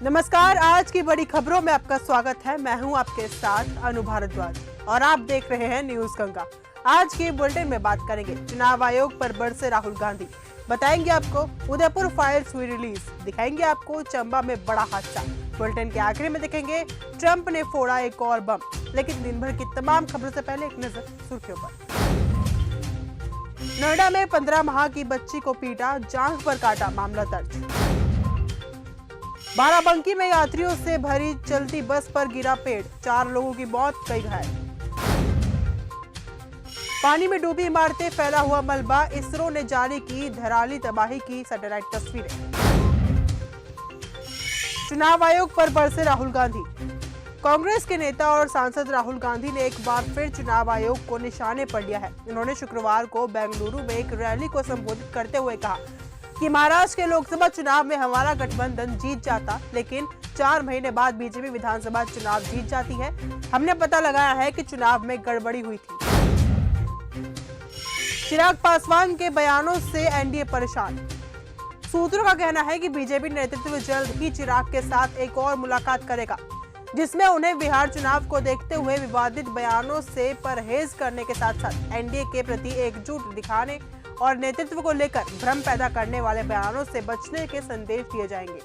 नमस्कार, आज की बड़ी खबरों में आपका स्वागत है। मैं हूं आपके साथ अनु भारद्वाज और आप देख रहे हैं न्यूज गंगा। आज के बुलेटिन में बात करेंगे चुनाव आयोग पर बरसे राहुल गांधी, बताएंगे आपको उदयपुर फाइल्स हुई रिलीज, दिखाएंगे आपको चंबा में बड़ा हादसा। बुलेटिन के आखिर में देखेंगे ट्रंप ने फोड़ा एक और बम। लेकिन दिन भर की तमाम खबरों से पहले एक नजर सुर्खियों पर। नोएडा में 15 माह की बच्ची को पीटा, जांघ पर काटा, मामला दर्ज। बाराबंकी में यात्रियों से भरी चलती बस पर गिरा पेड़, 4 लोगों की मौत, कई घायल। पानी में डूबी इमारतें, फैला हुआ मलबा, इसरो ने जारी की धराली तबाही की सैटेलाइट तस्वीरें। चुनाव आयोग पर बरसे राहुल गांधी। कांग्रेस के नेता और सांसद राहुल गांधी ने एक बार फिर चुनाव आयोग को निशाने पर लिया है। उन्होंने शुक्रवार को बेंगलुरु में एक रैली को संबोधित करते हुए कहा कि महाराष्ट्र के लोकसभा चुनाव में हमारा गठबंधन जीत जाता, लेकिन 4 महीने बाद बीजेपी विधानसभा चुनाव जीत जाती है। हमने पता लगाया है कि चुनाव में गड़बड़ी हुई थी। चिराग पासवान के बयानों से एनडीए परेशान। सूत्रों का कहना है कि बीजेपी नेतृत्व जल्द ही चिराग के साथ एक और मुलाकात करेगा, जिसमें उन्हें बिहार चुनाव को देखते हुए विवादित बयानों से परहेज करने के साथ साथ एनडीए के प्रति एकजुट दिखाने और नेतृत्व को लेकर भ्रम पैदा करने वाले बयानों से बचने के संदेश दिए जाएंगे।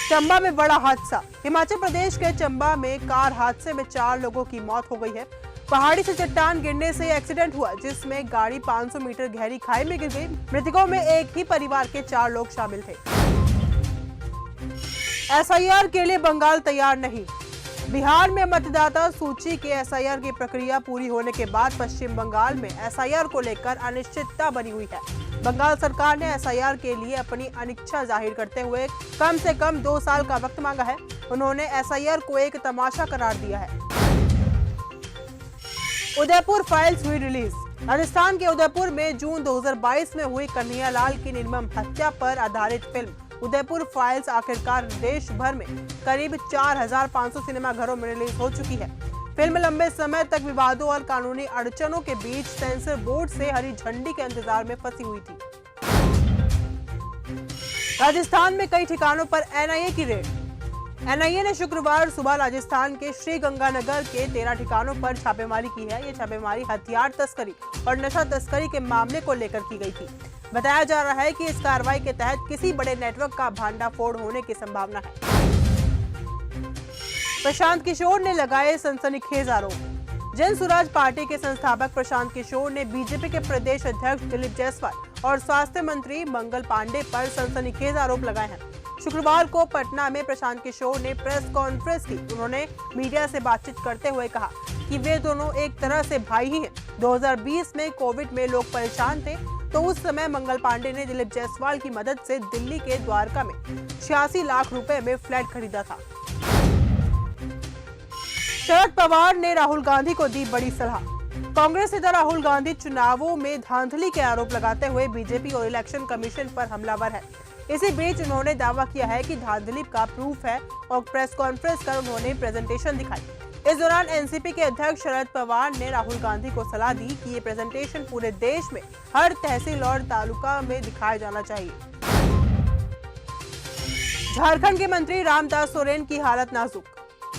चंबा में बड़ा हादसा। हिमाचल प्रदेश के चंबा में कार हादसे में 4 लोगों की मौत हो गई है। पहाड़ी से चट्टान गिरने से एक्सीडेंट हुआ, जिसमें गाड़ी 500 मीटर गहरी खाई में गिर गई। मृतकों में एक ही परिवार के 4 लोग शामिल थे। एसआईआर के लिए बंगाल तैयार नहीं। बिहार में मतदाता सूची के एसआईआर की प्रक्रिया पूरी होने के बाद पश्चिम बंगाल में एसआईआर को लेकर अनिश्चितता बनी हुई है। बंगाल सरकार ने एसआईआर के लिए अपनी अनिच्छा जाहिर करते हुए कम से कम 2 साल का वक्त मांगा है। उन्होंने एसआईआर को एक तमाशा करार दिया है। उदयपुर फाइल्स हुई रिलीज। राजस्थान के उदयपुर में जून 2022 में हुई कन्हैयालाल की निर्मम हत्या पर आधारित फिल्म उदयपुर फाइल्स आखिरकार देश भर में करीब 4500 सिनेमा घरों में रिलीज हो चुकी है। फिल्म लंबे समय तक विवादों और कानूनी अड़चनों के बीच सेंसर बोर्ड से हरी झंडी के इंतजार में फंसी हुई थी। राजस्थान में कई ठिकानों पर एनआईए की रेड। एनआईए ने शुक्रवार सुबह राजस्थान के श्रीगंगानगर के 13 ठिकानों पर छापेमारी की है। ये छापेमारी हथियार तस्करी और नशा तस्करी के मामले को लेकर की गई थी। बताया जा रहा है कि इस कार्रवाई के तहत किसी बड़े नेटवर्क का भांडाफोड़ होने की संभावना है। प्रशांत किशोर ने लगाए सनसनीखेज आरोप। जन सुराज पार्टी के संस्थापक प्रशांत किशोर ने बीजेपी के प्रदेश अध्यक्ष दिलीप जायसवाल और स्वास्थ्य मंत्री मंगल पांडे पर सनसनीखेज आरोप लगाए हैं। शुक्रवार को पटना में प्रशांत किशोर ने प्रेस कॉन्फ्रेंस की। उन्होंने मीडिया से बातचीत करते हुए कहा कि वे दोनों एक तरह से भाई ही हैं। 2020 में कोविड में लोग परेशान थे, तो उस समय मंगल पांडे ने दिलीप जायसवाल की मदद से दिल्ली के द्वारका में 86 लाख रुपए में फ्लैट खरीदा था। शरद पवार ने राहुल गांधी को दी बड़ी सलाह। कांग्रेस नेता राहुल गांधी चुनावों में धांधली के आरोप लगाते हुए बीजेपी और इलेक्शन कमीशन पर हमलावर है। इसी बीच उन्होंने दावा किया है कि धांधली का प्रूफ है और प्रेस कॉन्फ्रेंस कर उन्होंने प्रेजेंटेशन दिखाई। इस दौरान एनसीपी के अध्यक्ष शरद पवार ने राहुल गांधी को सलाह दी कि ये प्रेजेंटेशन पूरे देश में हर तहसील और तालुका में दिखाया जाना चाहिए। झारखंड के मंत्री रामदास सोरेन की हालत नाजुक।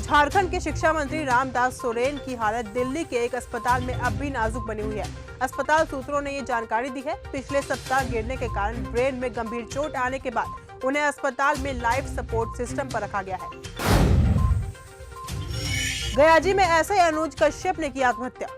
झारखंड के शिक्षा मंत्री रामदास सोरेन की हालत दिल्ली के एक अस्पताल में अब भी नाजुक बनी हुई है। अस्पताल सूत्रों ने ये जानकारी दी है। पिछले सप्ताह गिरने के कारण ब्रेन में गंभीर चोट आने के बाद उन्हें अस्पताल में लाइफ सपोर्ट सिस्टम पर रखा गया है। गयाजी में एसआई अनुज कश्यप ने की आत्महत्या।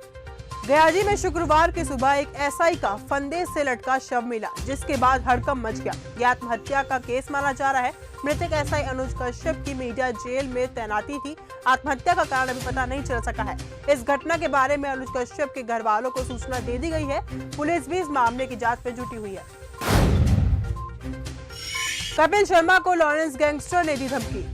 गयाजी में शुक्रवार की सुबह एक एसआई का फंदे से लटका शव मिला, जिसके बाद हड़कंप मच गया। यह आत्महत्या का केस माना जा रहा है। मृतक एसआई अनुज कश्यप की मीडिया जेल में तैनाती थी। आत्महत्या का कारण अभी पता नहीं चल सका है। इस घटना के बारे में अनुज कश्यप के घर वालों को सूचना दे दी गई है। पुलिस भी इस मामले की जांच में जुटी हुई है। कपिल शर्मा को लॉरेंस गैंगस्टर ने दी धमकी।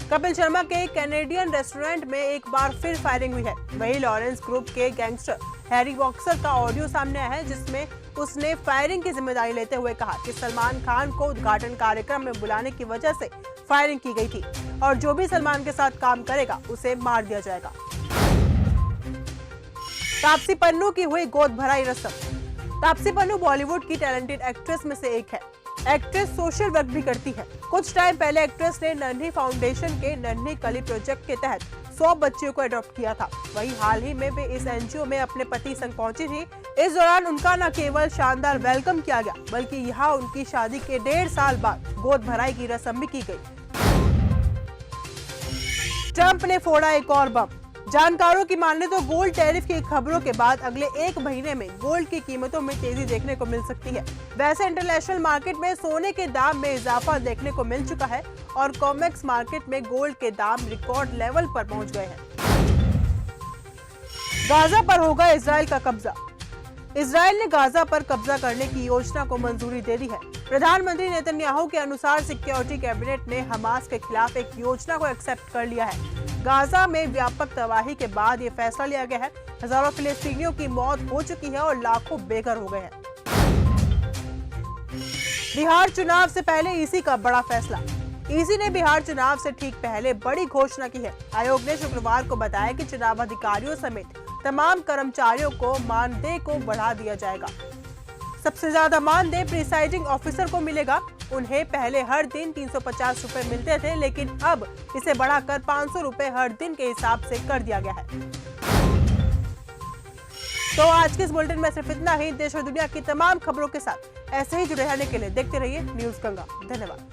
कपिल शर्मा के कैनेडियन रेस्टोरेंट में एक बार फिर फायरिंग हुई है। वही लॉरेंस ग्रुप के गैंगस्टर हैरी बॉक्सर का ऑडियो सामने आया है, जिसमें उसने फायरिंग की जिम्मेदारी लेते हुए कहा कि सलमान खान को उद्घाटन कार्यक्रम में बुलाने की वजह से फायरिंग की गई थी और जो भी सलमान के साथ काम करेगा उसे मार दिया जाएगा। तापसी पन्नू की हुई गोद भराई रस्म। तापसी पन्नू बॉलीवुड की टैलेंटेड एक्ट्रेस में से एक है। एक्ट्रेस सोशल वर्क भी करती है। कुछ टाइम पहले एक्ट्रेस ने नन्ही फाउंडेशन के नन्ही कली प्रोजेक्ट के तहत 100 बच्चियों को अडॉप्ट किया था। वहीं हाल ही में वे इस एनजीओ में अपने पति संग पहुंची थी। इस दौरान उनका न केवल शानदार वेलकम किया गया, बल्कि यहाँ उनकी शादी के 1.5 साल बाद गोद भराई की रस्म भी की गई। ट्रंप ने फोड़ा एक और बम। जानकारों की माने तो गोल्ड टैरिफ की खबरों के बाद अगले 1 महीने में गोल्ड की कीमतों में तेजी देखने को मिल सकती है। वैसे इंटरनेशनल मार्केट में सोने के दाम में इजाफा देखने को मिल चुका है और कॉमेक्स मार्केट में गोल्ड के दाम रिकॉर्ड लेवल पर पहुंच गए हैं। गाजा पर होगा इजराइल का कब्जा। इजराइल ने गाजा पर कब्जा करने की योजना को मंजूरी दे दी है। प्रधानमंत्री नेतन्याहू के अनुसार सिक्योरिटी कैबिनेट ने हमास के खिलाफ एक योजना को एक्सेप्ट कर लिया है। गाजा में व्यापक तबाही के बाद ये फैसला लिया गया है। हजारों फिलिस्तीनियों की मौत हो चुकी है और लाखों बेघर हो गए हैं। बिहार चुनाव से पहले ईसी का बड़ा फैसला। ईसी ने बिहार चुनाव से ठीक पहले बड़ी घोषणा की है। आयोग ने शुक्रवार को बताया कि चुनाव अधिकारियों समेत तमाम कर्मचारियों को मानदेय को बढ़ा दिया जाएगा। सबसे ज्यादा मानदेय प्रिसाइडिंग ऑफिसर को मिलेगा। उन्हें पहले हर दिन 350 रुपए मिलते थे, लेकिन अब इसे बढ़ाकर 500 रुपए हर दिन के हिसाब से कर दिया गया है। तो आज के इस बुलेटिन में सिर्फ इतना ही। देश और दुनिया की तमाम खबरों के साथ ऐसे ही जुड़े रहने के लिए देखते रहिए न्यूज़ गंगा। धन्यवाद।